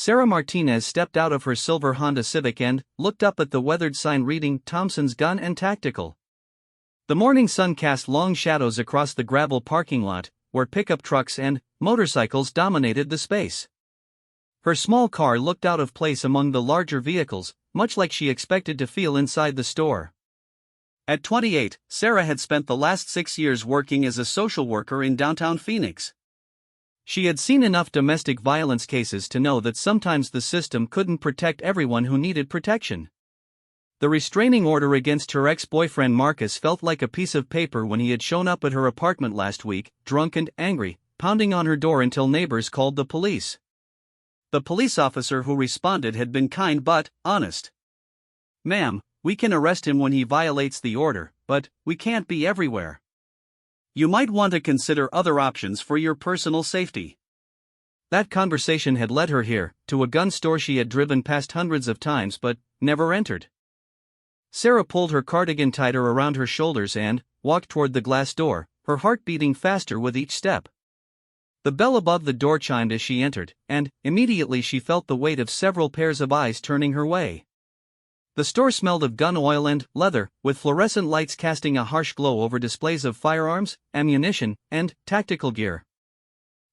Sarah Martinez stepped out of her silver Honda Civic and looked up at the weathered sign reading Thompson's Gun and Tactical. The morning sun cast long shadows across the gravel parking lot, where pickup trucks and motorcycles dominated the space. Her small car looked out of place among the larger vehicles, much like she expected to feel inside the store. At 28, Sarah had spent the last 6 years working as a social worker in downtown Phoenix. She had seen enough domestic violence cases to know that sometimes the system couldn't protect everyone who needed protection. The restraining order against her ex-boyfriend Marcus felt like a piece of paper when he had shown up at her apartment last week, drunk and angry, pounding on her door until neighbors called the police. The police officer who responded had been kind but honest. "Ma'am, we can arrest him when he violates the order, but we can't be everywhere. You might want to consider other options for your personal safety." That conversation had led her here, to a gun store she had driven past hundreds of times but never entered. Sarah pulled her cardigan tighter around her shoulders and walked toward the glass door, her heart beating faster with each step. The bell above the door chimed as she entered, and immediately she felt the weight of several pairs of eyes turning her way. The store smelled of gun oil and leather, with fluorescent lights casting a harsh glow over displays of firearms, ammunition, and tactical gear.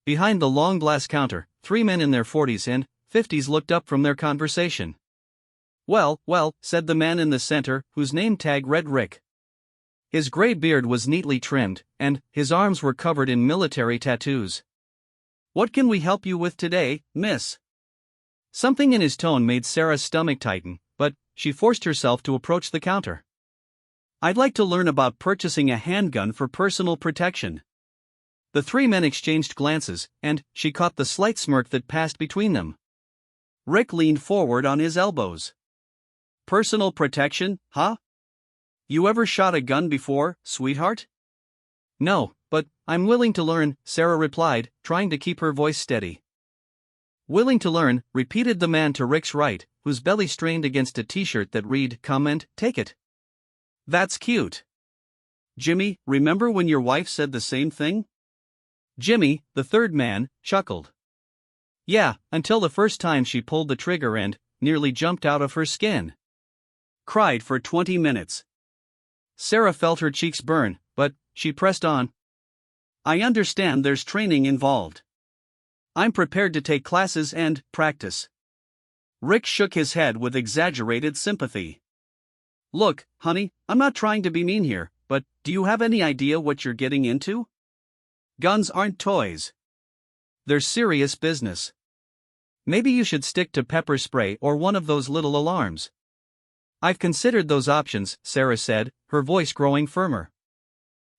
Behind the long glass counter, 3 men in their 40s and 50s looked up from their conversation. Well, said the man in the center, whose name tag read Rick. His gray beard was neatly trimmed, and his arms were covered in military tattoos. "What can we help you with today, miss?" Something in his tone made Sarah's stomach tighten, but she forced herself to approach the counter. "I'd like to learn about purchasing a handgun for personal protection." The 3 men exchanged glances, and she caught the slight smirk that passed between them. Rick leaned forward on his elbows. "Personal protection, huh? You ever shot a gun before, sweetheart?" "No, but I'm willing to learn," Sarah replied, trying to keep her voice steady. "Willing to learn," repeated the man to Rick's right, whose belly strained against a t-shirt that read, "Come and take it." "That's cute. Jimmy, remember when your wife said the same thing?" Jimmy, the third man, chuckled. "Yeah, until the first time she pulled the trigger and nearly jumped out of her skin. Cried for 20 minutes. Sarah felt her cheeks burn, but she pressed on. "I understand there's training involved. I'm prepared to take classes and practice." Rick shook his head with exaggerated sympathy. "Look, honey, I'm not trying to be mean here, but do you have any idea what you're getting into? Guns aren't toys. They're serious business. Maybe you should stick to pepper spray or one of those little alarms." "I've considered those options," Sarah said, her voice growing firmer.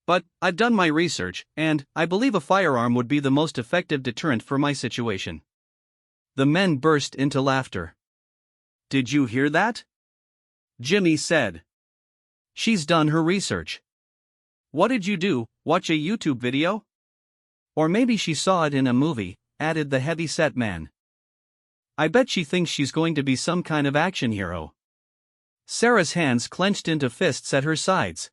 "But I've done my research, and I believe a firearm would be the most effective deterrent for my situation." The men burst into laughter. "Did you hear that?" Jimmy said. "She's done her research." "What did you do, watch a YouTube video?" "Or maybe she saw it in a movie," added the heavy-set man. "I bet she thinks she's going to be some kind of action hero." Sarah's hands clenched into fists at her sides.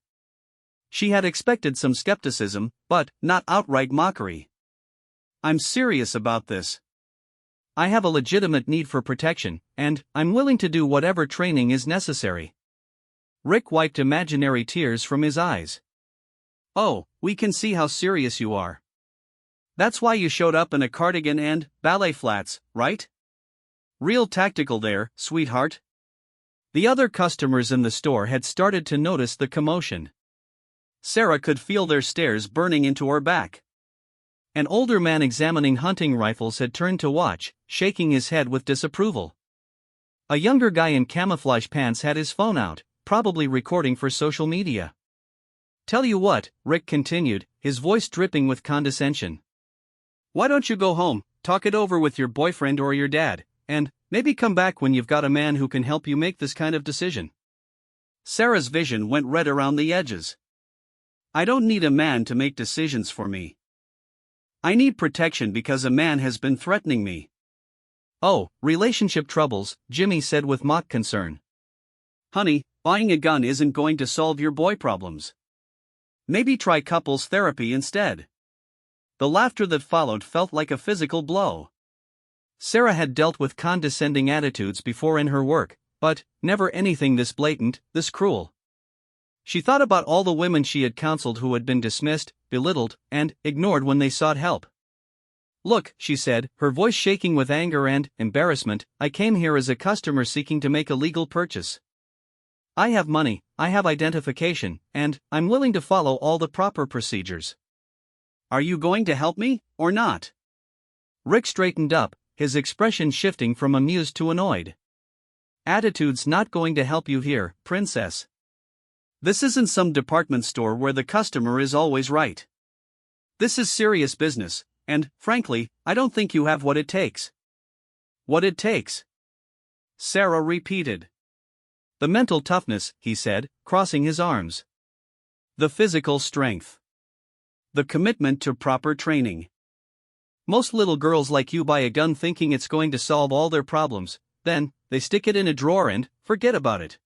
She had expected some skepticism, but not outright mockery. "I'm serious about this. I have a legitimate need for protection, and I'm willing to do whatever training is necessary." Rick wiped imaginary tears from his eyes. "Oh, we can see how serious you are. That's why you showed up in a cardigan and ballet flats, right? Real tactical there, sweetheart." The other customers in the store had started to notice the commotion. Sarah could feel their stares burning into her back. An older man examining hunting rifles had turned to watch, shaking his head with disapproval. A younger guy in camouflage pants had his phone out, probably recording for social media. "Tell you what," Rick continued, his voice dripping with condescension. "Why don't you go home, talk it over with your boyfriend or your dad, and maybe come back when you've got a man who can help you make this kind of decision?" Sarah's vision went red around the edges. "I don't need a man to make decisions for me. I need protection because a man has been threatening me." "Oh, relationship troubles," Jimmy said with mock concern. "Honey, buying a gun isn't going to solve your boy problems. Maybe try couples therapy instead." The laughter that followed felt like a physical blow. Sarah had dealt with condescending attitudes before in her work, but never anything this blatant, this cruel. She thought about all the women she had counseled who had been dismissed, belittled, and ignored when they sought help. "Look," she said, her voice shaking with anger and embarrassment, "I came here as a customer seeking to make a legal purchase. I have money, I have identification, and I'm willing to follow all the proper procedures. Are you going to help me, or not?" Rick straightened up, his expression shifting from amused to annoyed. "Attitude's not going to help you here, princess. This isn't some department store where the customer is always right. This is serious business, and, frankly, I don't think you have what it takes." "What it takes?" Sarah repeated. "The mental toughness," he said, crossing his arms. "The physical strength. The commitment to proper training. Most little girls like you buy a gun thinking it's going to solve all their problems, then, they stick it in a drawer and forget about it.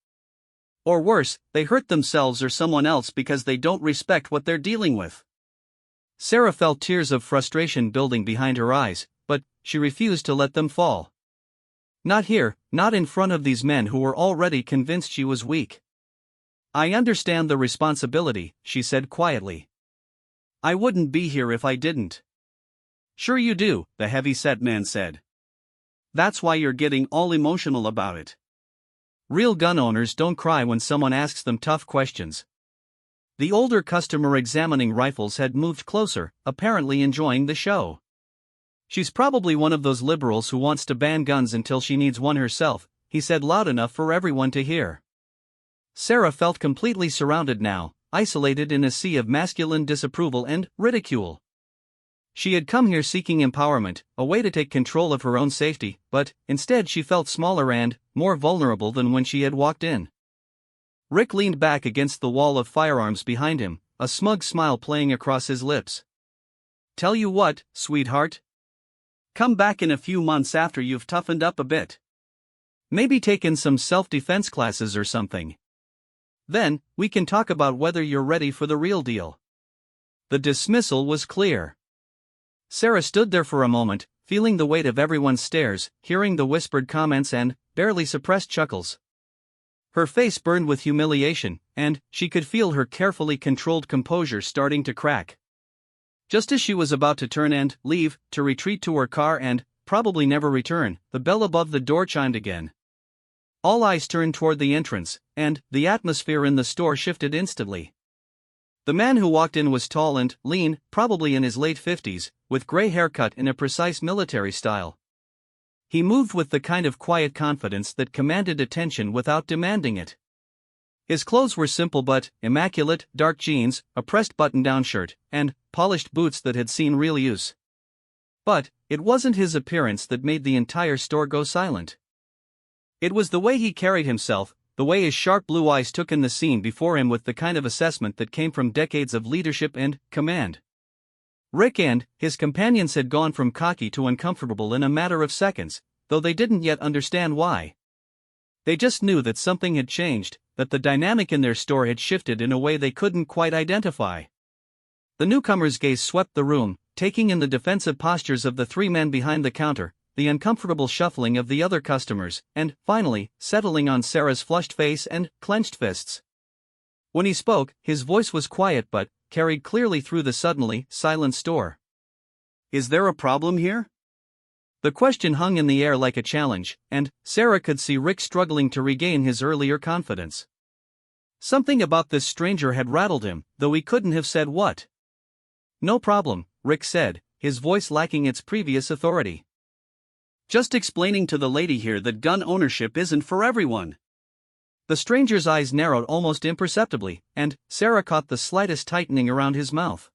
Or worse, they hurt themselves or someone else because they don't respect what they're dealing with." Sarah felt tears of frustration building behind her eyes, but she refused to let them fall. Not here, not in front of these men who were already convinced she was weak. "I understand the responsibility," she said quietly. "I wouldn't be here if I didn't." "Sure you do," the heavy-set man said. "That's why you're getting all emotional about it. Real gun owners don't cry when someone asks them tough questions." The older customer examining rifles had moved closer, apparently enjoying the show. "She's probably one of those liberals who wants to ban guns until she needs one herself," he said loud enough for everyone to hear. Sarah felt completely surrounded now, isolated in a sea of masculine disapproval and ridicule. She had come here seeking empowerment, a way to take control of her own safety, but instead she felt smaller and more vulnerable than when she had walked in. Rick leaned back against the wall of firearms behind him, a smug smile playing across his lips. "Tell you what, sweetheart. Come back in a few months after you've toughened up a bit. Maybe taken some self-defense classes or something. Then, we can talk about whether you're ready for the real deal." The dismissal was clear. Sarah stood there for a moment, feeling the weight of everyone's stares, hearing the whispered comments and barely suppressed chuckles. Her face burned with humiliation, and she could feel her carefully controlled composure starting to crack. Just as she was about to turn and leave, to retreat to her car and probably never return, the bell above the door chimed again. All eyes turned toward the entrance, and the atmosphere in the store shifted instantly. The man who walked in was tall and lean, probably in his late 50s, with gray hair cut in a precise military style. He moved with the kind of quiet confidence that commanded attention without demanding it. His clothes were simple but immaculate: dark jeans, a pressed button-down shirt, and polished boots that had seen real use. But it wasn't his appearance that made the entire store go silent. It was the way he carried himself, the way his sharp blue eyes took in the scene before him with the kind of assessment that came from decades of leadership and command. Rick and his companions had gone from cocky to uncomfortable in a matter of seconds, though they didn't yet understand why. They just knew that something had changed, that the dynamic in their store had shifted in a way they couldn't quite identify. The newcomer's gaze swept the room, taking in the defensive postures of the three men behind the counter, the uncomfortable shuffling of the other customers, and, finally, settling on Sarah's flushed face and clenched fists. When he spoke, his voice was quiet but carried clearly through the suddenly silent store. "Is there a problem here?" The question hung in the air like a challenge, and Sarah could see Rick struggling to regain his earlier confidence. Something about this stranger had rattled him, though he couldn't have said what. "No problem," Rick said, his voice lacking its previous authority. "Just explaining to the lady here that gun ownership isn't for everyone." The stranger's eyes narrowed almost imperceptibly, and Sarah caught the slightest tightening around his mouth.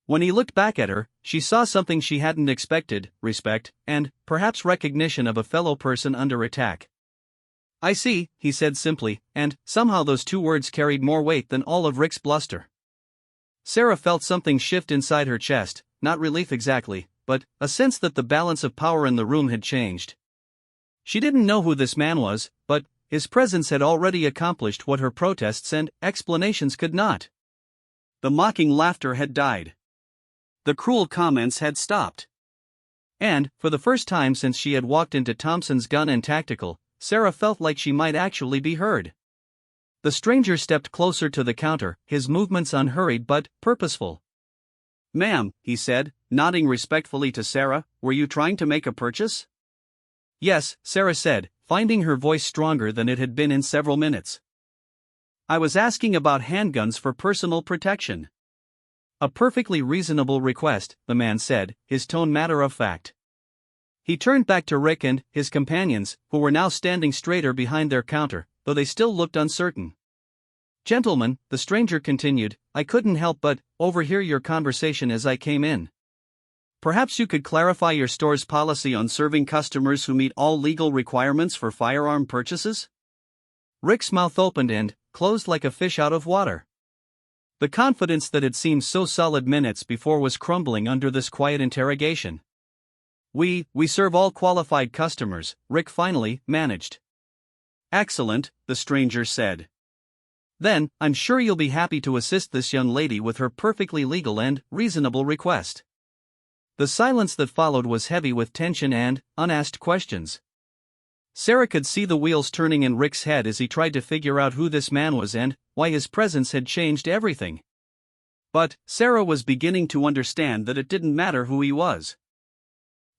When he looked back at her, she saw something she hadn't expected: respect, and perhaps recognition of a fellow person under attack. "I see," he said simply, and somehow those two words carried more weight than all of Rick's bluster. Sarah felt something shift inside her chest, not relief exactly, but a sense that the balance of power in the room had changed. She didn't know who this man was, but his presence had already accomplished what her protests and explanations could not. The mocking laughter had died. The cruel comments had stopped. And, for the first time since she had walked into Thompson's Gun and Tactical, Sarah felt like she might actually be heard. The stranger stepped closer to the counter, his movements unhurried but purposeful. "Ma'am," he said, nodding respectfully to Sarah, "were you trying to make a purchase?" "Yes," Sarah said, finding her voice stronger than it had been in several minutes. "I was asking about handguns for personal protection." "A perfectly reasonable request," the man said, his tone matter of fact. He turned back to Rick and his companions, who were now standing straighter behind their counter, though they still looked uncertain. "Gentlemen," the stranger continued, "I couldn't help but overhear your conversation as I came in. Perhaps you could clarify your store's policy on serving customers who meet all legal requirements for firearm purchases?" Rick's mouth opened and closed like a fish out of water. The confidence that had seemed so solid minutes before was crumbling under this quiet interrogation. We serve all qualified customers," Rick finally managed. "Excellent," the stranger said. "Then, I'm sure you'll be happy to assist this young lady with her perfectly legal and reasonable request." The silence that followed was heavy with tension and unasked questions. Sarah could see the wheels turning in Rick's head as he tried to figure out who this man was and why his presence had changed everything. But Sarah was beginning to understand that it didn't matter who he was.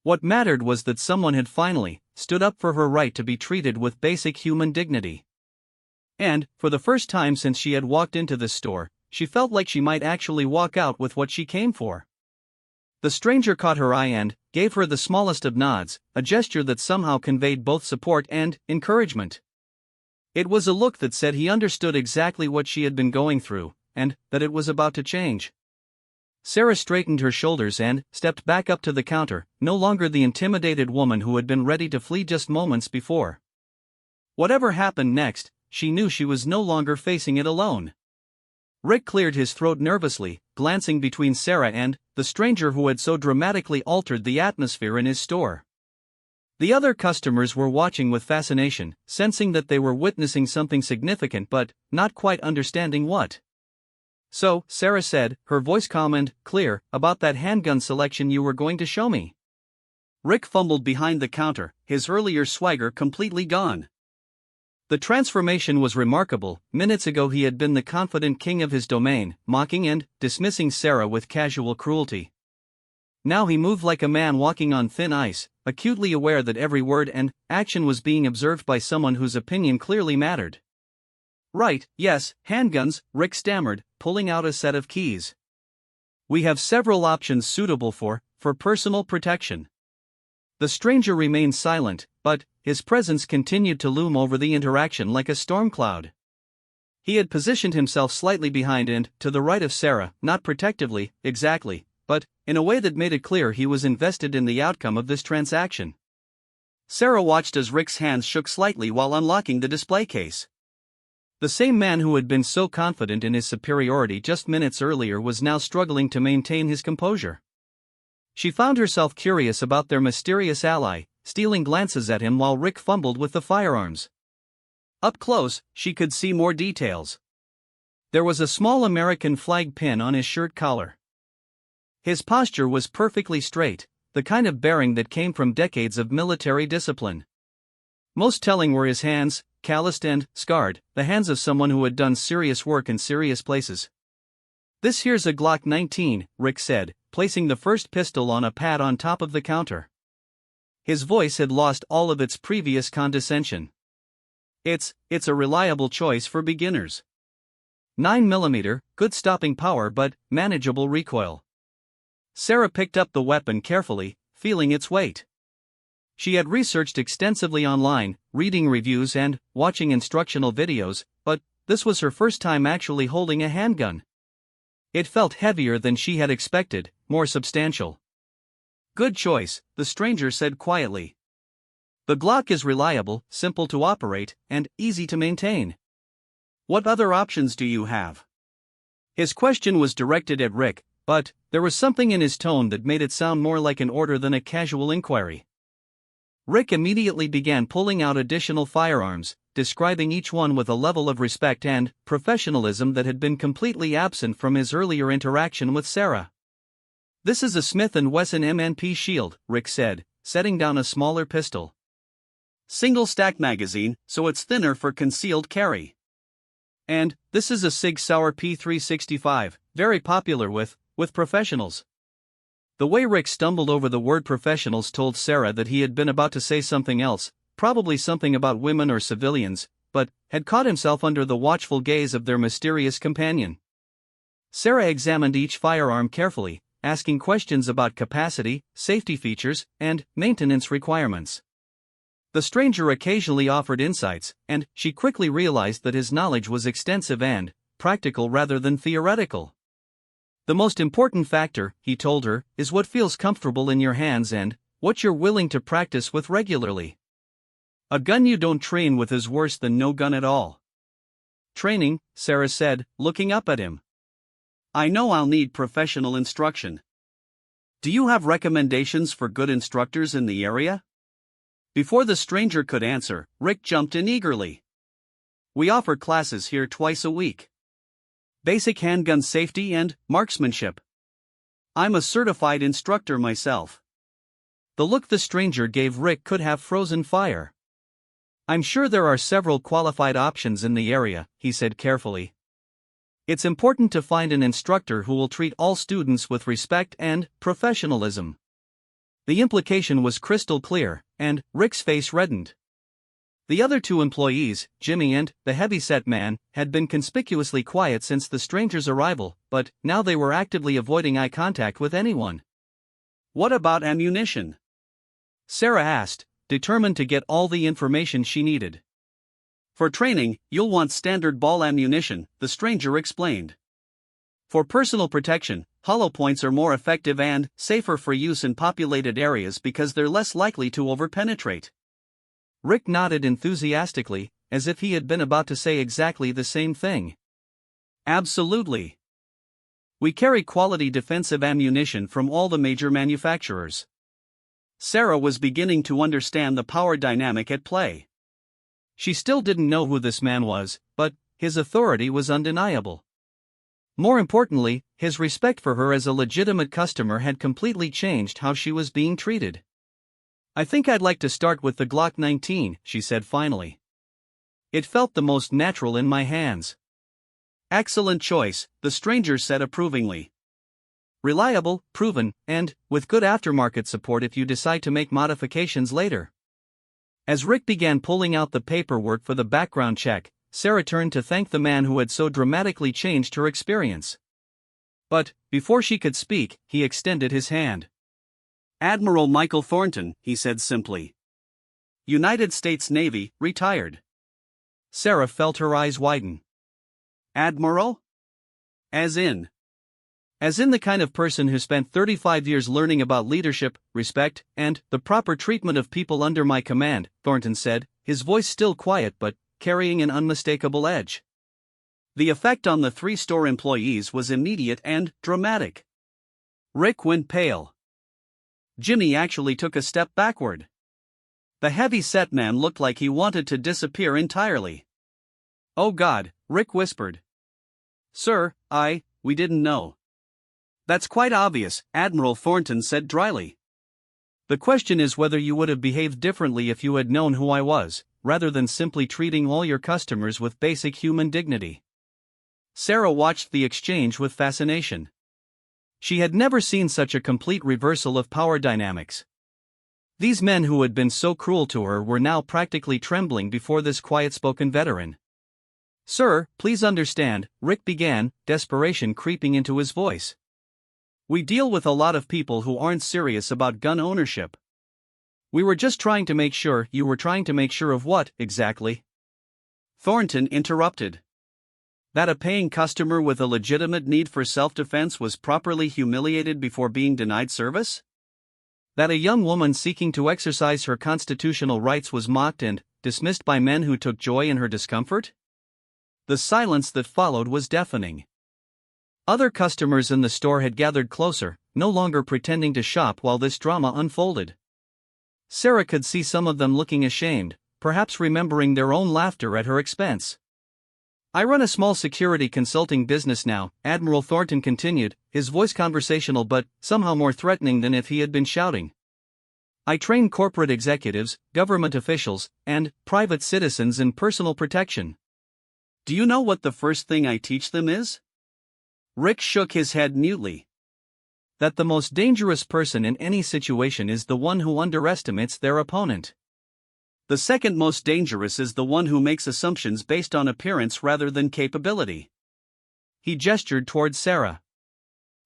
What mattered was that someone had finally stood up for her right to be treated with basic human dignity. And, for the first time since she had walked into this store, she felt like she might actually walk out with what she came for. The stranger caught her eye and gave her the smallest of nods, a gesture that somehow conveyed both support and encouragement. It was a look that said he understood exactly what she had been going through, and that it was about to change. Sarah straightened her shoulders and stepped back up to the counter, no longer the intimidated woman who had been ready to flee just moments before. Whatever happened next, she knew she was no longer facing it alone. Rick cleared his throat nervously, glancing between Sarah and the stranger who had so dramatically altered the atmosphere in his store. The other customers were watching with fascination, sensing that they were witnessing something significant but not quite understanding what. "So," Sarah said, her voice calm and clear, "about that handgun selection you were going to show me." Rick fumbled behind the counter, his earlier swagger completely gone. The transformation was remarkable. Minutes ago he had been the confident king of his domain, mocking and dismissing Sarah with casual cruelty. Now he moved like a man walking on thin ice, acutely aware that every word and action was being observed by someone whose opinion clearly mattered. "Right, yes, handguns," Rick stammered, pulling out a set of keys. "We have several options suitable for personal protection." The stranger remained silent, but his presence continued to loom over the interaction like a storm cloud. He had positioned himself slightly behind and to the right of Sarah, not protectively, exactly, but in a way that made it clear he was invested in the outcome of this transaction. Sarah watched as Rick's hands shook slightly while unlocking the display case. The same man who had been so confident in his superiority just minutes earlier was now struggling to maintain his composure. She found herself curious about their mysterious ally, stealing glances at him while Rick fumbled with the firearms. Up close, she could see more details. There was a small American flag pin on his shirt collar. His posture was perfectly straight, the kind of bearing that came from decades of military discipline. Most telling were his hands, calloused and scarred, the hands of someone who had done serious work in serious places. "This here's a Glock 19, Rick said, placing the first pistol on a pad on top of the counter. His voice had lost all of its previous condescension. It's a reliable choice for beginners. 9mm, good stopping power but manageable recoil." Sarah picked up the weapon carefully, feeling its weight. She had researched extensively online, reading reviews and watching instructional videos, but this was her first time actually holding a handgun. It felt heavier than she had expected, more substantial. "Good choice," the stranger said quietly. "The Glock is reliable, simple to operate, and easy to maintain. What other options do you have?" His question was directed at Rick, but there was something in his tone that made it sound more like an order than a casual inquiry. Rick immediately began pulling out additional firearms, describing each one with a level of respect and professionalism that had been completely absent from his earlier interaction with Sarah. This is a Smith & Wesson MNP shield, Rick said, setting down a smaller pistol. Single-stack magazine, so it's thinner for concealed carry. And, this is a Sig Sauer P365, very popular with professionals. The way Rick stumbled over the word professionals told Sarah that he had been about to say something else, probably something about women or civilians, but had caught himself under the watchful gaze of their mysterious companion. Sarah examined each firearm carefully, asking questions about capacity, safety features, and maintenance requirements. The stranger occasionally offered insights, and she quickly realized that his knowledge was extensive and practical rather than theoretical. The most important factor, he told her, is what feels comfortable in your hands and what you're willing to practice with regularly. A gun you don't train with is worse than no gun at all. Training, Sarah said, looking up at him. I know I'll need professional instruction. Do you have recommendations for good instructors in the area? Before the stranger could answer, Rick jumped in eagerly. We offer classes here twice a week. Basic handgun safety and marksmanship. I'm a certified instructor myself. The look the stranger gave Rick could have frozen fire. I'm sure there are several qualified options in the area, he said carefully. It's important to find an instructor who will treat all students with respect and professionalism. The implication was crystal clear, and Rick's face reddened. The other two employees, Jimmy and the heavy-set man, had been conspicuously quiet since the stranger's arrival, but now they were actively avoiding eye contact with anyone. What about ammunition? Sarah asked, determined to get all the information she needed. For training, you'll want standard ball ammunition, the stranger explained. For personal protection, hollow points are more effective and safer for use in populated areas because they're less likely to overpenetrate. Rick nodded enthusiastically, as if he had been about to say exactly the same thing. Absolutely. We carry quality defensive ammunition from all the major manufacturers. Sarah was beginning to understand the power dynamic at play. She still didn't know who this man was, but his authority was undeniable. More importantly, his respect for her as a legitimate customer had completely changed how she was being treated. I think I'd like to start with the Glock 19, she said finally. It felt the most natural in my hands. Excellent choice, the stranger said approvingly. Reliable, proven, and with good aftermarket support if you decide to make modifications later. As Rick began pulling out the paperwork for the background check, Sarah turned to thank the man who had so dramatically changed her experience. But, before she could speak, he extended his hand. Admiral Michael Thornton, he said simply. United States Navy, retired. Sarah felt her eyes widen. Admiral? As in the kind of person who spent 35 years learning about leadership, respect, and the proper treatment of people under my command, Thornton said, his voice still quiet but carrying an unmistakable edge. The effect on the three store employees was immediate and dramatic. Rick went pale. Jimmy actually took a step backward. The heavy-set man looked like he wanted to disappear entirely. Oh God, Rick whispered. Sir, we didn't know. That's quite obvious, Admiral Thornton said dryly. The question is whether you would have behaved differently if you had known who I was, rather than simply treating all your customers with basic human dignity. Sarah watched the exchange with fascination. She had never seen such a complete reversal of power dynamics. These men who had been so cruel to her were now practically trembling before this quiet-spoken veteran. Sir, please understand, Rick began, desperation creeping into his voice. We deal with a lot of people who aren't serious about gun ownership. We were just trying to make sure. You were trying to make sure of what, exactly? Thornton interrupted. That a paying customer with a legitimate need for self-defense was properly humiliated before being denied service? That a young woman seeking to exercise her constitutional rights was mocked and dismissed by men who took joy in her discomfort? The silence that followed was deafening. Other customers in the store had gathered closer, no longer pretending to shop while this drama unfolded. Sarah could see some of them looking ashamed, perhaps remembering their own laughter at her expense. I run a small security consulting business now, Admiral Thornton continued, his voice conversational but somehow more threatening than if he had been shouting. I train corporate executives, government officials, and private citizens in personal protection. Do you know what the first thing I teach them is? Rick shook his head mutely. That the most dangerous person in any situation is the one who underestimates their opponent. The second most dangerous is the one who makes assumptions based on appearance rather than capability. He gestured towards Sarah.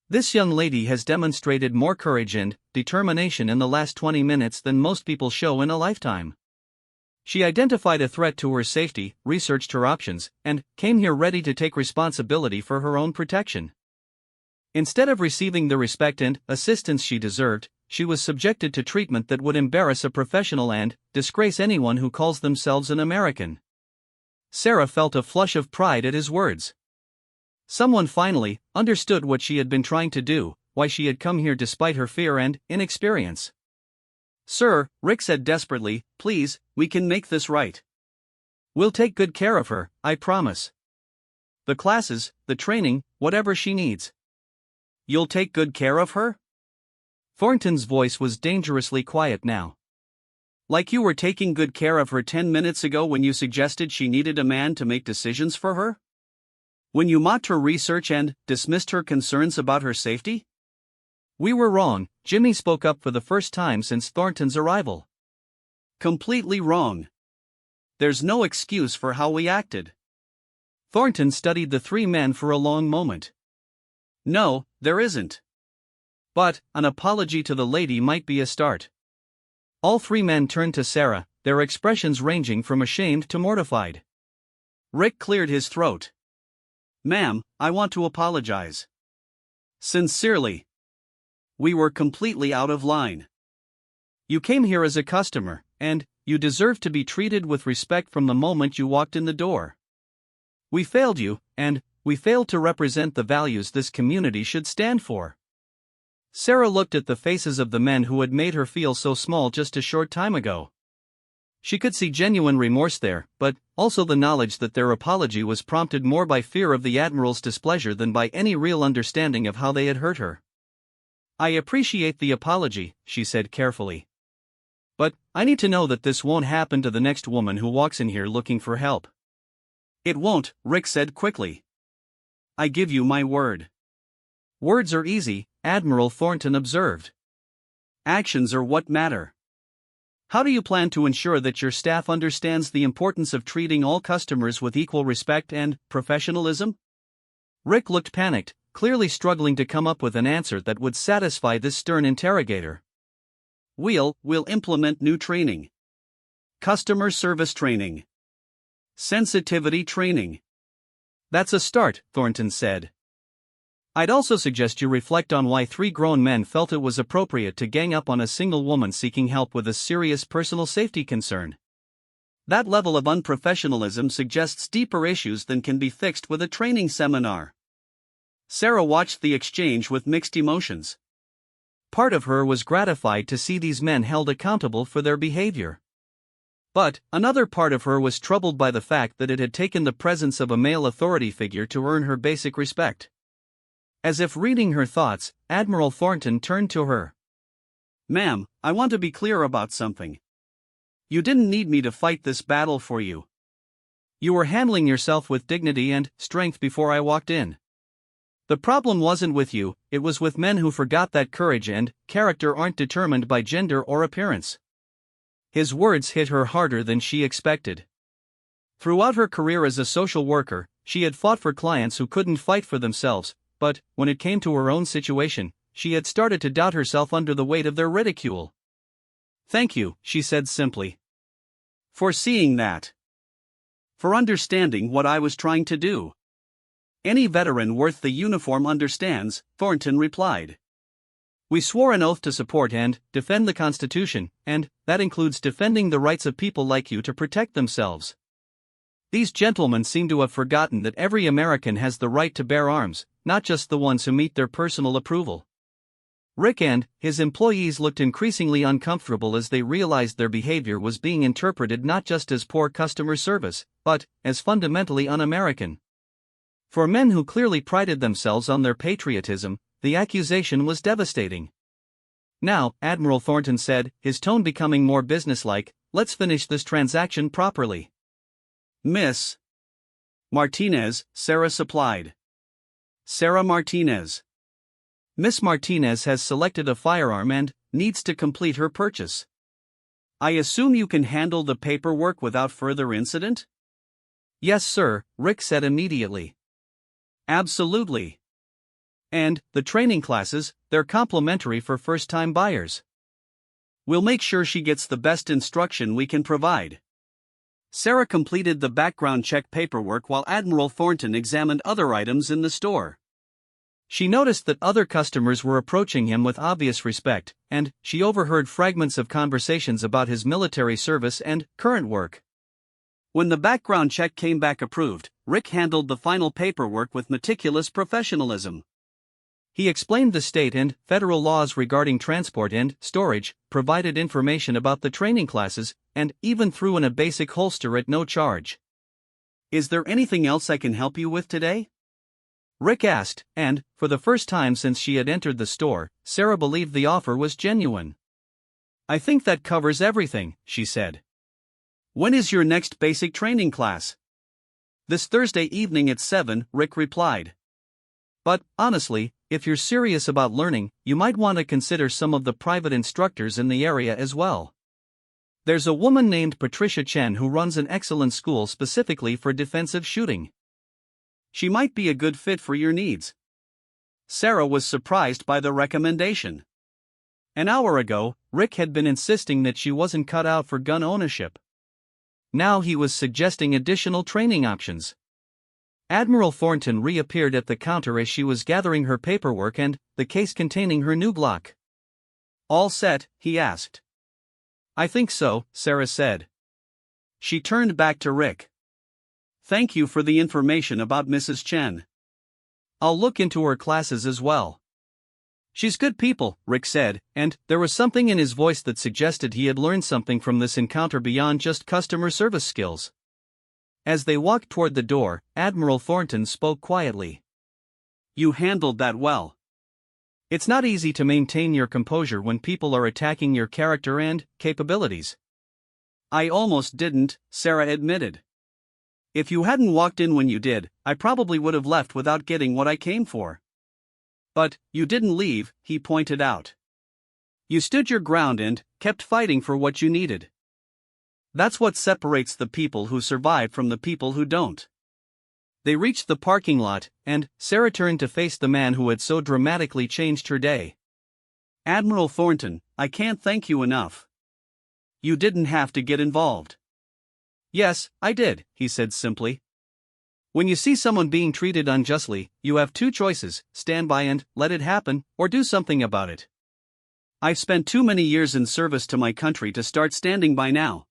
This young lady has demonstrated more courage and determination in the last 20 minutes than most people show in a lifetime. She identified a threat to her safety, researched her options, and came here ready to take responsibility for her own protection. Instead of receiving the respect and assistance she deserved, she was subjected to treatment that would embarrass a professional and disgrace anyone who calls themselves an American. Sarah felt a flush of pride at his words. Someone finally understood what she had been trying to do, why she had come here despite her fear and inexperience. Sir, Rick said desperately, please, we can make this right. We'll take good care of her, I promise. The classes, the training, whatever she needs. You'll take good care of her? Thornton's voice was dangerously quiet now. Like you were taking good care of her 10 minutes ago when you suggested she needed a man to make decisions for her? When you mocked her research and dismissed her concerns about her safety? We were wrong, Jimmy spoke up for the first time since Thornton's arrival. Completely wrong. There's no excuse for how we acted. Thornton studied the three men for a long moment. No, there isn't. But an apology to the lady might be a start. All three men turned to Sarah, their expressions ranging from ashamed to mortified. Rick cleared his throat. Ma'am, I want to apologize. Sincerely. We were completely out of line. You came here as a customer, and you deserve to be treated with respect from the moment you walked in the door. We failed you, and we failed to represent the values this community should stand for. Sarah looked at the faces of the men who had made her feel so small just a short time ago. She could see genuine remorse there, but also the knowledge that their apology was prompted more by fear of the Admiral's displeasure than by any real understanding of how they had hurt her. I appreciate the apology, she said carefully. But I need to know that this won't happen to the next woman who walks in here looking for help. It won't, Rick said quickly. I give you my word. Words are easy, Admiral Thornton observed. Actions are what matter. How do you plan to ensure that your staff understands the importance of treating all customers with equal respect and professionalism? Rick looked panicked, clearly struggling to come up with an answer that would satisfy this stern interrogator. We'll implement new training. Customer service training. Sensitivity training. That's a start, Thornton said. I'd also suggest you reflect on why three grown men felt it was appropriate to gang up on a single woman seeking help with a serious personal safety concern. That level of unprofessionalism suggests deeper issues than can be fixed with a training seminar. Sarah watched the exchange with mixed emotions. Part of her was gratified to see these men held accountable for their behavior. But another part of her was troubled by the fact that it had taken the presence of a male authority figure to earn her basic respect. As if reading her thoughts, Admiral Thornton turned to her. Ma'am, I want to be clear about something. You didn't need me to fight this battle for you. You were handling yourself with dignity and strength before I walked in. The problem wasn't with you, it was with men who forgot that courage and character aren't determined by gender or appearance. His words hit her harder than she expected. Throughout her career as a social worker, she had fought for clients who couldn't fight for themselves. But, when it came to her own situation, she had started to doubt herself under the weight of their ridicule. Thank you, she said simply. For seeing that. For understanding what I was trying to do. Any veteran worth the uniform understands, Thornton replied. We swore an oath to support and defend the Constitution, and that includes defending the rights of people like you to protect themselves. These gentlemen seem to have forgotten that every American has the right to bear arms, not just the ones who meet their personal approval. Rick and his employees looked increasingly uncomfortable as they realized their behavior was being interpreted not just as poor customer service, but as fundamentally un-American. For men who clearly prided themselves on their patriotism, the accusation was devastating. "Now," Admiral Thornton said, his tone becoming more businesslike, "let's finish this transaction properly." "Miss Martinez," Sarah supplied. "Sarah Martinez." "Miss Martinez has selected a firearm and needs to complete her purchase." "I assume you can handle the paperwork without further incident?" "Yes, sir," Rick said immediately. "Absolutely." "And the training classes, they're complimentary for first-time buyers." "We'll make sure she gets the best instruction we can provide." Sarah completed the background check paperwork while Admiral Thornton examined other items in the store. She noticed that other customers were approaching him with obvious respect, and she overheard fragments of conversations about his military service and current work. When the background check came back approved, Rick handled the final paperwork with meticulous professionalism. He explained the state and federal laws regarding transport and storage, provided information about the training classes, and even threw in a basic holster at no charge. "Is there anything else I can help you with today?" Rick asked, and, for the first time since she had entered the store, Sarah believed the offer was genuine. "I think that covers everything," she said. "When is your next basic training class?" "This Thursday evening at 7, Rick replied. "But, honestly, if you're serious about learning, you might want to consider some of the private instructors in the area as well. There's a woman named Patricia Chen who runs an excellent school specifically for defensive shooting. She might be a good fit for your needs." Sarah was surprised by the recommendation. An hour ago, Rick had been insisting that she wasn't cut out for gun ownership. Now he was suggesting additional training options. Admiral Thornton reappeared at the counter as she was gathering her paperwork and the case containing her new block. "All set?" he asked. "I think so," Sarah said. She turned back to Rick. "Thank you for the information about Mrs. Chen. I'll look into her classes as well." "She's good people," Rick said, and there was something in his voice that suggested he had learned something from this encounter beyond just customer service skills. As they walked toward the door, Admiral Thornton spoke quietly. "You handled that well." "It's not easy to maintain your composure when people are attacking your character and capabilities." "I almost didn't," Sarah admitted. "If you hadn't walked in when you did, I probably would have left without getting what I came for." "But you didn't leave," he pointed out. "You stood your ground and kept fighting for what you needed. That's what separates the people who survive from the people who don't." They reached the parking lot, and Sarah turned to face the man who had so dramatically changed her day. "Admiral Thornton, I can't thank you enough. You didn't have to get involved." "Yes, I did," he said simply. "When you see someone being treated unjustly, you have two choices: stand by and let it happen, or do something about it." "I've spent too many years in service to my country to start standing by now."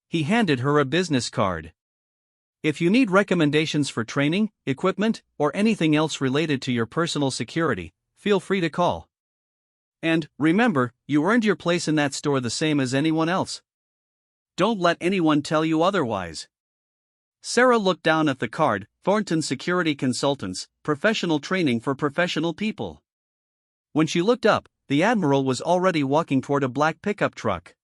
He handed her a business card. "If you need recommendations for training, equipment, or anything else related to your personal security, feel free to call. And remember, you earned your place in that store the same as anyone else. Don't let anyone tell you otherwise." Sarah looked down at the card, Thornton Security Consultants, professional training for professional people. When she looked up, the Admiral was already walking toward a black pickup truck.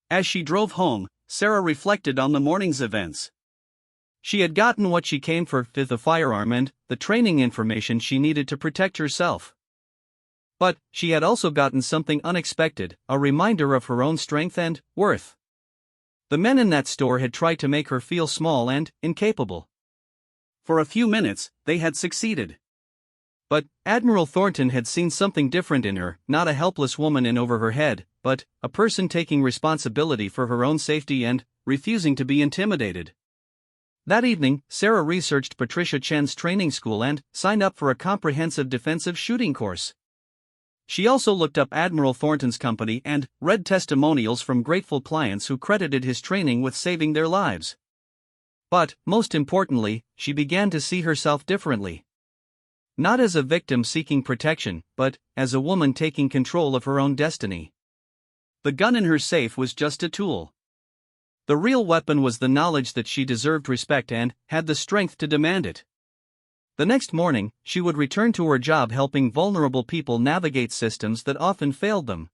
As she drove home, Sarah reflected on the morning's events. She had gotten what she came for, the firearm and the training information she needed to protect herself. But she had also gotten something unexpected, a reminder of her own strength and worth. The men in that store had tried to make her feel small and incapable. For a few minutes, they had succeeded. But Admiral Thornton had seen something different in her, not a helpless woman in over her head, but a person taking responsibility for her own safety and refusing to be intimidated. That evening, Sarah researched Patricia Chen's training school and signed up for a comprehensive defensive shooting course. She also looked up Admiral Thornton's company and read testimonials from grateful clients who credited his training with saving their lives. But, most importantly, she began to see herself differently. Not as a victim seeking protection, but as a woman taking control of her own destiny. The gun in her safe was just a tool. The real weapon was the knowledge that she deserved respect and had the strength to demand it. The next morning, she would return to her job helping vulnerable people navigate systems that often failed them.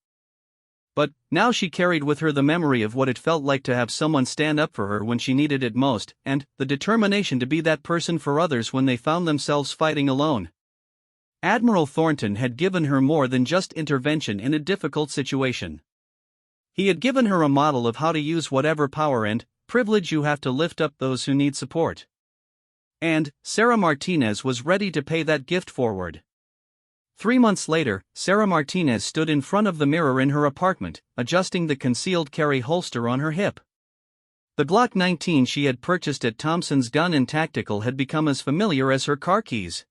But now she carried with her the memory of what it felt like to have someone stand up for her when she needed it most, and the determination to be that person for others when they found themselves fighting alone. Admiral Thornton had given her more than just intervention in a difficult situation. He had given her a model of how to use whatever power and privilege you have to lift up those who need support. And Sarah Martinez was ready to pay that gift forward. 3 months later, Sarah Martinez stood in front of the mirror in her apartment, adjusting the concealed carry holster on her hip. The Glock 19 she had purchased at Thompson's Gun and Tactical had become as familiar as her car keys.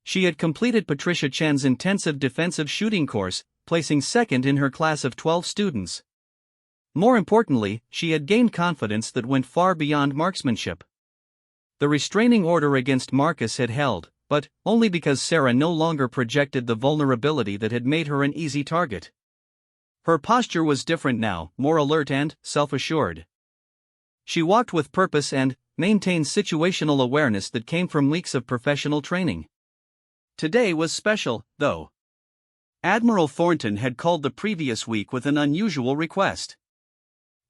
She had completed Patricia Chen's intensive defensive shooting course, placing second in her class of 12 students. More importantly, she had gained confidence that went far beyond marksmanship. The restraining order against Marcus had held, but only because Sarah no longer projected the vulnerability that had made her an easy target. Her posture was different now, more alert and self-assured. She walked with purpose and maintained situational awareness that came from weeks of professional training. Today was special, though. Admiral Thornton had called the previous week with an unusual request.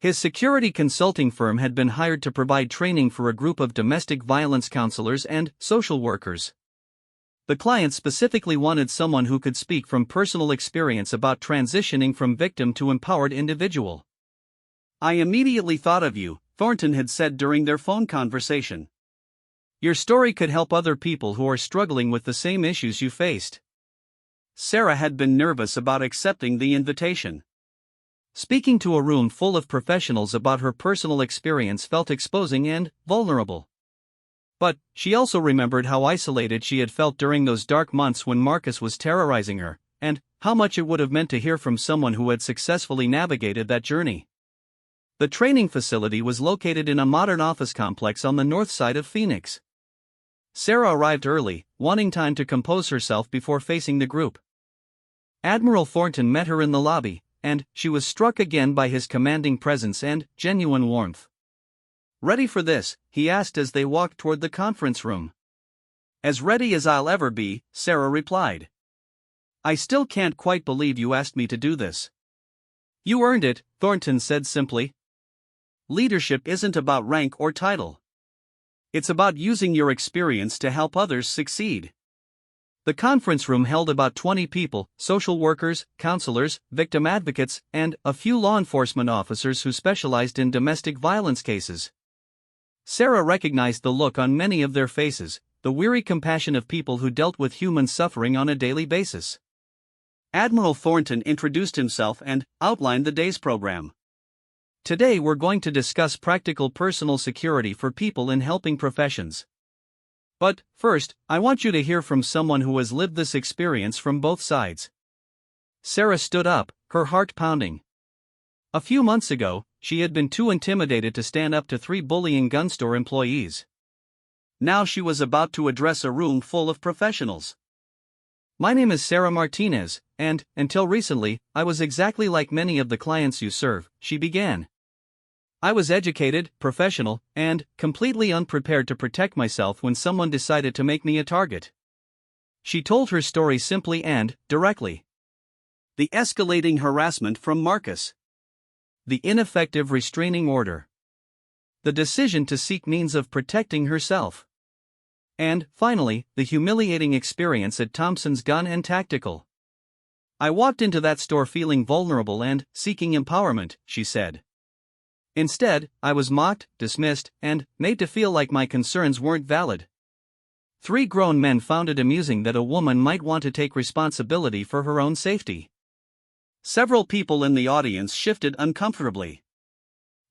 His security consulting firm had been hired to provide training for a group of domestic violence counselors and social workers. The client specifically wanted someone who could speak from personal experience about transitioning from victim to empowered individual. "I immediately thought of you," Thornton had said during their phone conversation. "Your story could help other people who are struggling with the same issues you faced." Sarah had been nervous about accepting the invitation. Speaking to a room full of professionals about her personal experience felt exposing and vulnerable. But she also remembered how isolated she had felt during those dark months when Marcus was terrorizing her, and how much it would have meant to hear from someone who had successfully navigated that journey. The training facility was located in a modern office complex on the north side of Phoenix. Sarah arrived early, wanting time to compose herself before facing the group. Admiral Thornton met her in the lobby, and she was struck again by his commanding presence and genuine warmth. "Ready for this?" he asked as they walked toward the conference room. "As ready as I'll ever be," Sarah replied. "I still can't quite believe you asked me to do this." "You earned it," Thornton said simply. "Leadership isn't about rank or title. It's about using your experience to help others succeed." The conference room held about 20 people, social workers, counselors, victim advocates, and a few law enforcement officers who specialized in domestic violence cases. Sarah recognized the look on many of their faces, the weary compassion of people who dealt with human suffering on a daily basis. Admiral Thornton introduced himself and outlined the day's program. "Today we're going to discuss practical personal security for people in helping professions. But first, I want you to hear from someone who has lived this experience from both sides." Sarah stood up, her heart pounding. A few months ago, she had been too intimidated to stand up to 3 bullying gun store employees. Now she was about to address a room full of professionals. "My name is Sarah Martinez, and, until recently, I was exactly like many of the clients you serve," she began. "I was educated, professional, and completely unprepared to protect myself when someone decided to make me a target." She told her story simply and directly. The escalating harassment from Marcus. The ineffective restraining order. The decision to seek means of protecting herself. And, finally, the humiliating experience at Thompson's Gun and Tactical. "I walked into that store feeling vulnerable and seeking empowerment," she said. "Instead, I was mocked, dismissed, and made to feel like my concerns weren't valid." 3 grown men found it amusing that a woman might want to take responsibility for her own safety. Several people in the audience shifted uncomfortably.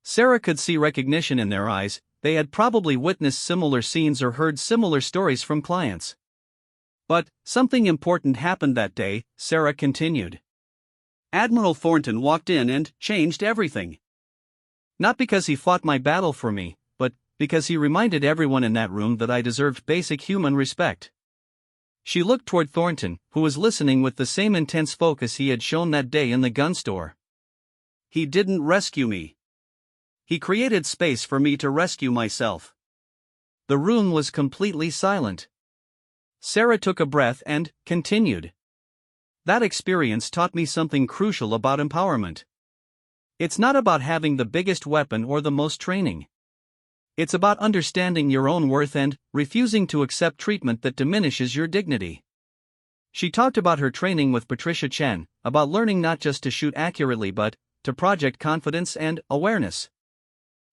Sarah could see recognition in their eyes. They had probably witnessed similar scenes or heard similar stories from clients. But something important happened that day, Sarah continued. Admiral Thornton walked in and changed everything. Not because he fought my battle for me, but because he reminded everyone in that room that I deserved basic human respect. She looked toward Thornton, who was listening with the same intense focus he had shown that day in the gun store. He didn't rescue me. He created space for me to rescue myself. The room was completely silent. Sarah took a breath and continued. That experience taught me something crucial about empowerment. It's not about having the biggest weapon or the most training. It's about understanding your own worth and refusing to accept treatment that diminishes your dignity. She talked about her training with Patricia Chen, about learning not just to shoot accurately but to project confidence and awareness.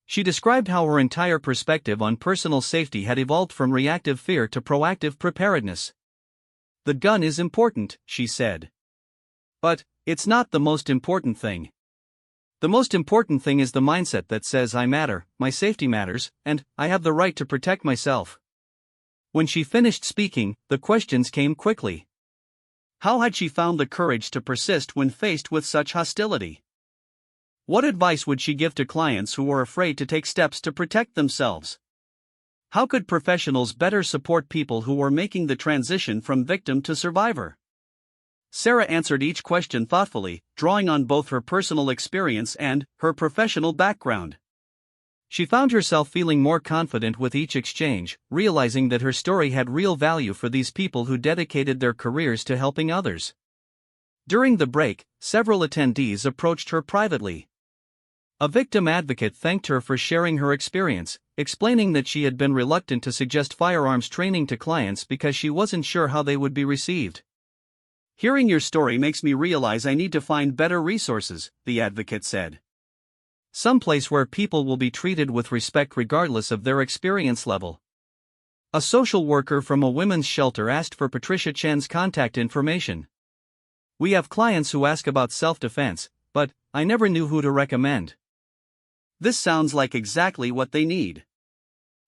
She described how her entire perspective on personal safety had evolved from reactive fear to proactive preparedness. The gun is important, she said. But it's not the most important thing. The most important thing is the mindset that says I matter, my safety matters, and I have the right to protect myself. When she finished speaking, the questions came quickly. How had she found the courage to persist when faced with such hostility? What advice would she give to clients who were afraid to take steps to protect themselves? How could professionals better support people who were making the transition from victim to survivor? Sarah answered each question thoughtfully, drawing on both her personal experience and her professional background. She found herself feeling more confident with each exchange, realizing that her story had real value for these people who dedicated their careers to helping others. During the break, several attendees approached her privately. A victim advocate thanked her for sharing her experience, explaining that she had been reluctant to suggest firearms training to clients because she wasn't sure how they would be received. Hearing your story makes me realize I need to find better resources, the advocate said. Some place where people will be treated with respect regardless of their experience level. A social worker from a women's shelter asked for Patricia Chen's contact information. We have clients who ask about self-defense, but I never knew who to recommend. This sounds like exactly what they need.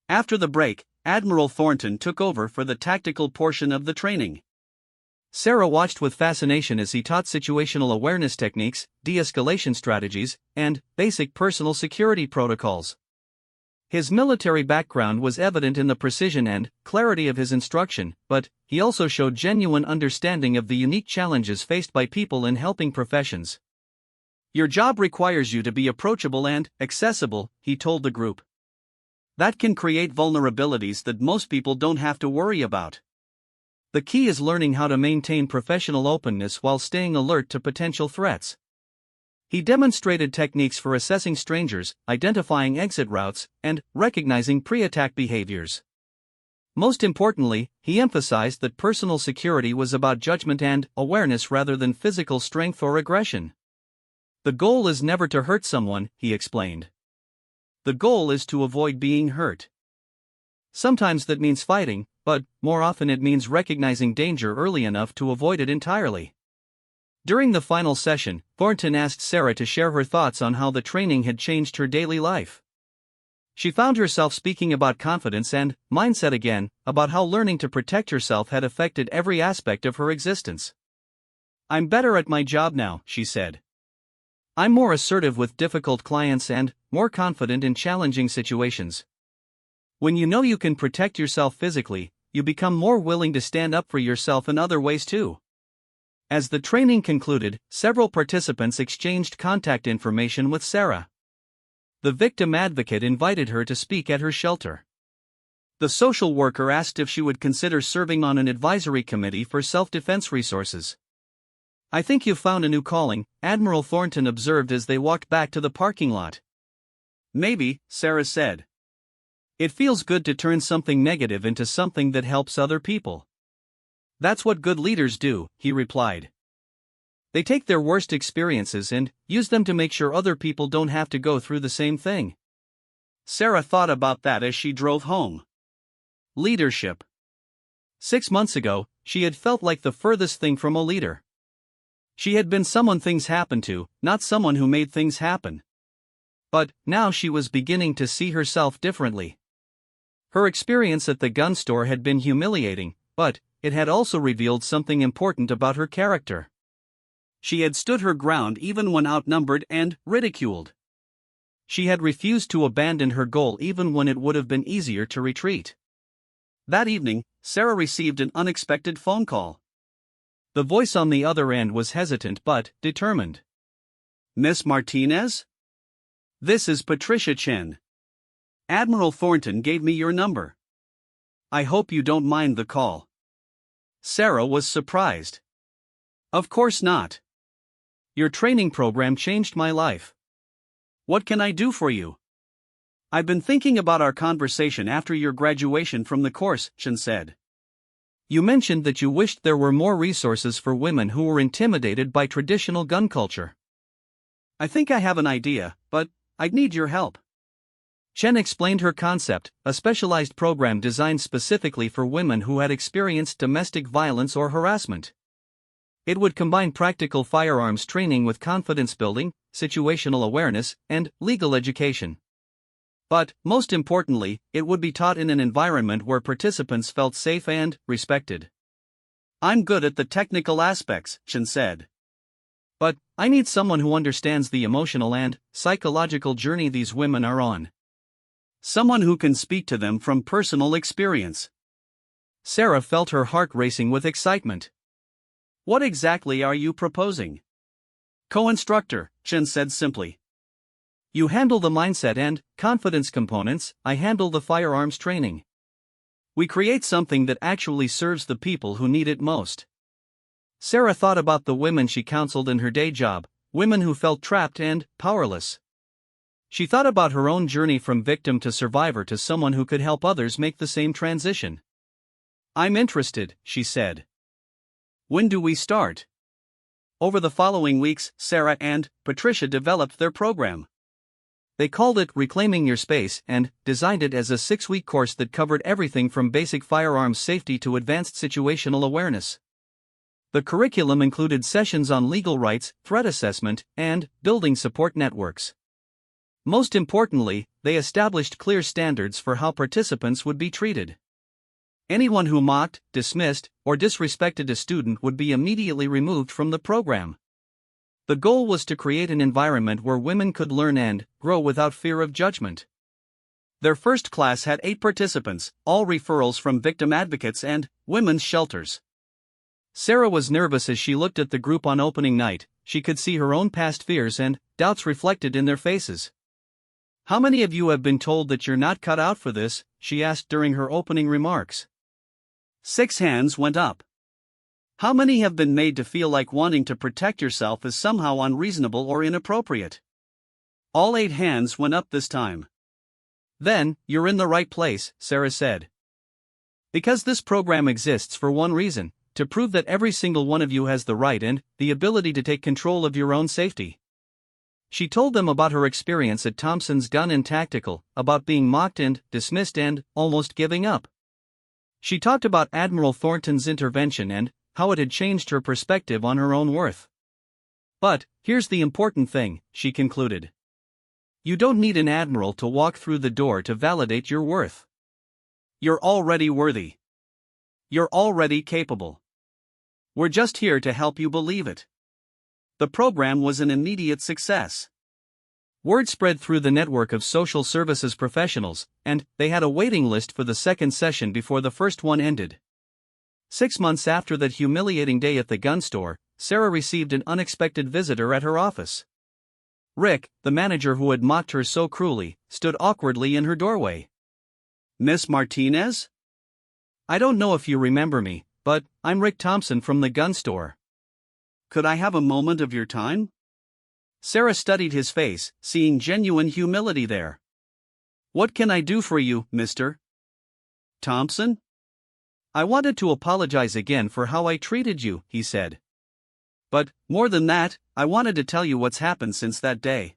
After the break, Admiral Thornton took over for the tactical portion of the training. Sarah watched with fascination as he taught situational awareness techniques, de-escalation strategies, and basic personal security protocols. His military background was evident in the precision and clarity of his instruction, but he also showed genuine understanding of the unique challenges faced by people in helping professions. Your job requires you to be approachable and accessible, he told the group. That can create vulnerabilities that most people don't have to worry about. The key is learning how to maintain professional openness while staying alert to potential threats. He demonstrated techniques for assessing strangers, identifying exit routes, and recognizing pre-attack behaviors. Most importantly, he emphasized that personal security was about judgment and awareness rather than physical strength or aggression. The goal is never to hurt someone, he explained. The goal is to avoid being hurt. Sometimes that means fighting, but more often it means recognizing danger early enough to avoid it entirely. During the final session, Thornton asked Sarah to share her thoughts on how the training had changed her daily life. She found herself speaking about confidence and mindset again, about how learning to protect herself had affected every aspect of her existence. I'm better at my job now, she said. I'm more assertive with difficult clients and more confident in challenging situations. When you know you can protect yourself physically, you become more willing to stand up for yourself in other ways too. As the training concluded, several participants exchanged contact information with Sarah. The victim advocate invited her to speak at her shelter. The social worker asked if she would consider serving on an advisory committee for self-defense resources. I think you've found a new calling, Admiral Thornton observed as they walked back to the parking lot. Maybe, Sarah said. It feels good to turn something negative into something that helps other people. That's what good leaders do, he replied. They take their worst experiences and use them to make sure other people don't have to go through the same thing. Sarah thought about that as she drove home. Leadership. 6 months ago, she had felt like the furthest thing from a leader. She had been someone things happened to, not someone who made things happen. But now she was beginning to see herself differently. Her experience at the gun store had been humiliating, but it had also revealed something important about her character. She had stood her ground even when outnumbered and ridiculed. She had refused to abandon her goal even when it would have been easier to retreat. That evening, Sarah received an unexpected phone call. The voice on the other end was hesitant but determined. Miss Martinez? This is Patricia Chen. Admiral Thornton gave me your number. I hope you don't mind the call. Sarah was surprised. Of course not. Your training program changed my life. What can I do for you? I've been thinking about our conversation after your graduation from the course, Chen said. You mentioned that you wished there were more resources for women who were intimidated by traditional gun culture. I think I have an idea, but I'd need your help. Chen explained her concept, a specialized program designed specifically for women who had experienced domestic violence or harassment. It would combine practical firearms training with confidence building, situational awareness, and legal education. But, most importantly, it would be taught in an environment where participants felt safe and respected. I'm good at the technical aspects, Chen said. But, I need someone who understands the emotional and psychological journey these women are on. Someone who can speak to them from personal experience. Sarah felt her heart racing with excitement. What exactly are you proposing? Co-instructor, Chen said simply. You handle the mindset and confidence components, I handle the firearms training. We create something that actually serves the people who need it most. Sarah thought about the women she counseled in her day job, women who felt trapped and powerless. She thought about her own journey from victim to survivor to someone who could help others make the same transition. I'm interested, she said. When do we start? Over the following weeks, Sarah and Patricia developed their program. They called it Reclaiming Your Space and designed it as a 6-week course that covered everything from basic firearms safety to advanced situational awareness. The curriculum included sessions on legal rights, threat assessment, and building support networks. Most importantly, they established clear standards for how participants would be treated. Anyone who mocked, dismissed, or disrespected a student would be immediately removed from the program. The goal was to create an environment where women could learn and grow without fear of judgment. Their first class had 8 participants, all referrals from victim advocates and women's shelters. Sarah was nervous as she looked at the group on opening night. She could see her own past fears and doubts reflected in their faces. How many of you have been told that you're not cut out for this? She asked during her opening remarks. 6 hands went up. How many have been made to feel like wanting to protect yourself is somehow unreasonable or inappropriate? All 8 hands went up this time. Then, you're in the right place, Sarah said. Because this program exists for one reason, to prove that every single one of you has the right and the ability to take control of your own safety. She told them about her experience at Thompson's Gun and Tactical, about being mocked and dismissed and almost giving up. She talked about Admiral Thornton's intervention and how it had changed her perspective on her own worth. But, here's the important thing, she concluded. You don't need an admiral to walk through the door to validate your worth. You're already worthy. You're already capable. We're just here to help you believe it. The program was an immediate success. Word spread through the network of social services professionals, and they had a waiting list for the second session before the first one ended. 6 months after that humiliating day at the gun store, Sarah received an unexpected visitor at her office. Rick, the manager who had mocked her so cruelly, stood awkwardly in her doorway. Miss Martinez? I don't know if you remember me, but I'm Rick Thompson from the gun store. Could I have a moment of your time? Sarah studied his face, seeing genuine humility there. What can I do for you, Mr. Thompson? I wanted to apologize again for how I treated you, he said. But, more than that, I wanted to tell you what's happened since that day.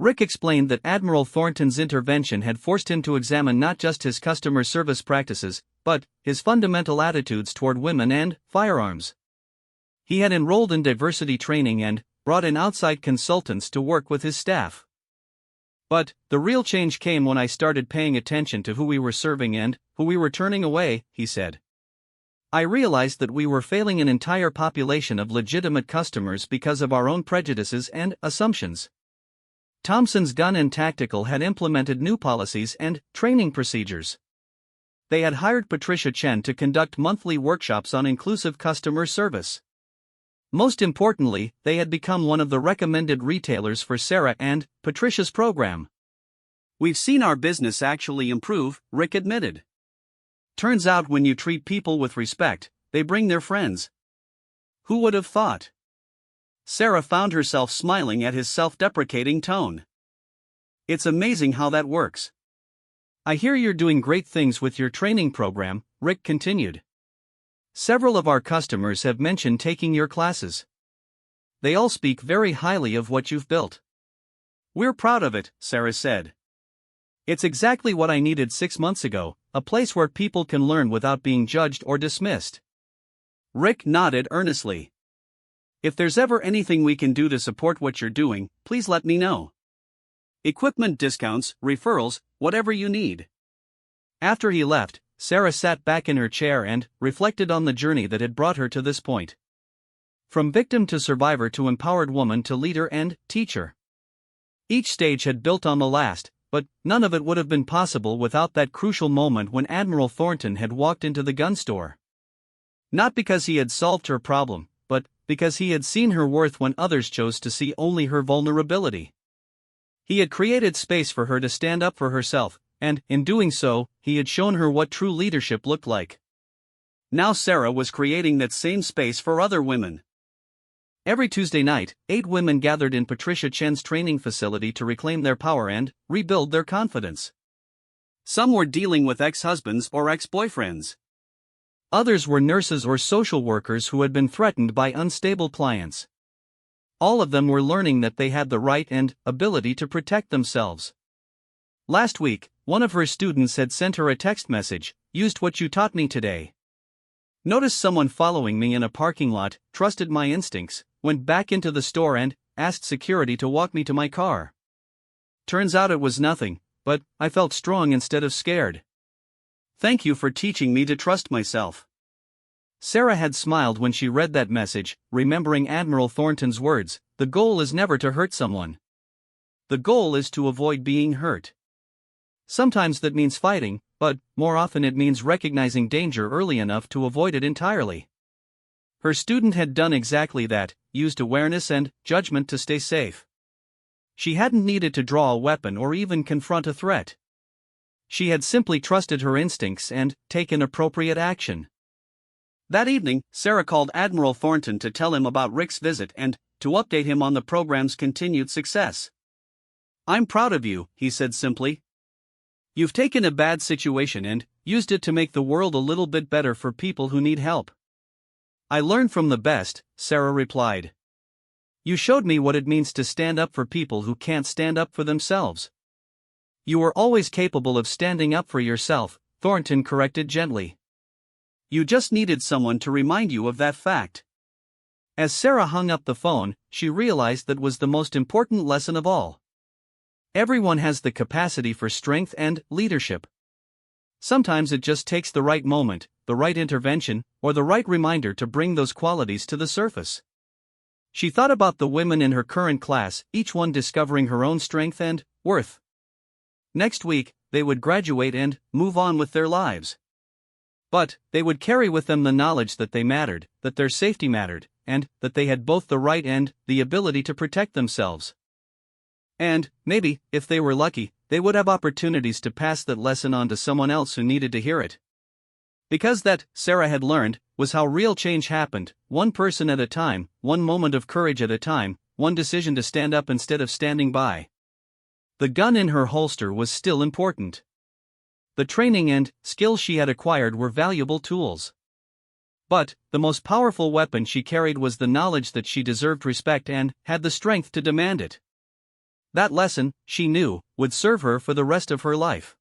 Rick explained that Admiral Thornton's intervention had forced him to examine not just his customer service practices, but his fundamental attitudes toward women and firearms. He had enrolled in diversity training and brought in outside consultants to work with his staff. But the real change came when I started paying attention to who we were serving and who we were turning away, he said. I realized that we were failing an entire population of legitimate customers because of our own prejudices and assumptions. Thompson's Gun and Tactical had implemented new policies and training procedures. They had hired Patricia Chen to conduct monthly workshops on inclusive customer service. Most importantly, they had become one of the recommended retailers for Sarah and Patricia's program. "We've seen our business actually improve," Rick admitted. "Turns out when you treat people with respect, they bring their friends." "Who would have thought?" Sarah found herself smiling at his self-deprecating tone. "It's amazing how that works." "I hear you're doing great things with your training program," Rick continued. "Several of our customers have mentioned taking your classes. They all speak very highly of what you've built." "We're proud of it," Sarah said. "It's exactly what I needed 6 months ago, a place where people can learn without being judged or dismissed." Rick nodded earnestly. "If there's ever anything we can do to support what you're doing, please let me know. Equipment discounts, referrals, whatever you need." After he left, Sarah sat back in her chair and reflected on the journey that had brought her to this point. From victim to survivor to empowered woman to leader and teacher. Each stage had built on the last, but none of it would have been possible without that crucial moment when Admiral Thornton had walked into the gun store. Not because he had solved her problem, but because he had seen her worth when others chose to see only her vulnerability. He had created space for her to stand up for herself, and, in doing so, he had shown her what true leadership looked like. Now Sarah was creating that same space for other women. Every Tuesday night, 8 women gathered in Patricia Chen's training facility to reclaim their power and rebuild their confidence. Some were dealing with ex-husbands or ex-boyfriends. Others were nurses or social workers who had been threatened by unstable clients. All of them were learning that they had the right and ability to protect themselves. Last week, one of her students had sent her a text message, "Used what you taught me today. Noticed someone following me in a parking lot, trusted my instincts, went back into the store and asked security to walk me to my car. Turns out it was nothing, but I felt strong instead of scared. Thank you for teaching me to trust myself." Sarah had smiled when she read that message, remembering Admiral Thornton's words, "The goal is never to hurt someone. The goal is to avoid being hurt." Sometimes that means fighting, but more often it means recognizing danger early enough to avoid it entirely. Her student had done exactly that, used awareness and judgment to stay safe. She hadn't needed to draw a weapon or even confront a threat. She had simply trusted her instincts and taken appropriate action. That evening, Sarah called Admiral Thornton to tell him about Rick's visit and to update him on the program's continued success. "I'm proud of you," he said simply. "You've taken a bad situation and used it to make the world a little bit better for people who need help." "I learned from the best," Sarah replied. "You showed me what it means to stand up for people who can't stand up for themselves." "You were always capable of standing up for yourself," Thornton corrected gently. "You just needed someone to remind you of that fact." As Sarah hung up the phone, she realized that was the most important lesson of all. Everyone has the capacity for strength and leadership. Sometimes it just takes the right moment, the right intervention, or the right reminder to bring those qualities to the surface. She thought about the women in her current class, each one discovering her own strength and worth. Next week, they would graduate and move on with their lives. But they would carry with them the knowledge that they mattered, that their safety mattered, and that they had both the right and the ability to protect themselves. And, maybe, if they were lucky, they would have opportunities to pass that lesson on to someone else who needed to hear it. Because that, Sarah had learned, was how real change happened, one person at a time, one moment of courage at a time, one decision to stand up instead of standing by. The gun in her holster was still important. The training and skills she had acquired were valuable tools. But the most powerful weapon she carried was the knowledge that she deserved respect and had the strength to demand it. That lesson, she knew, would serve her for the rest of her life.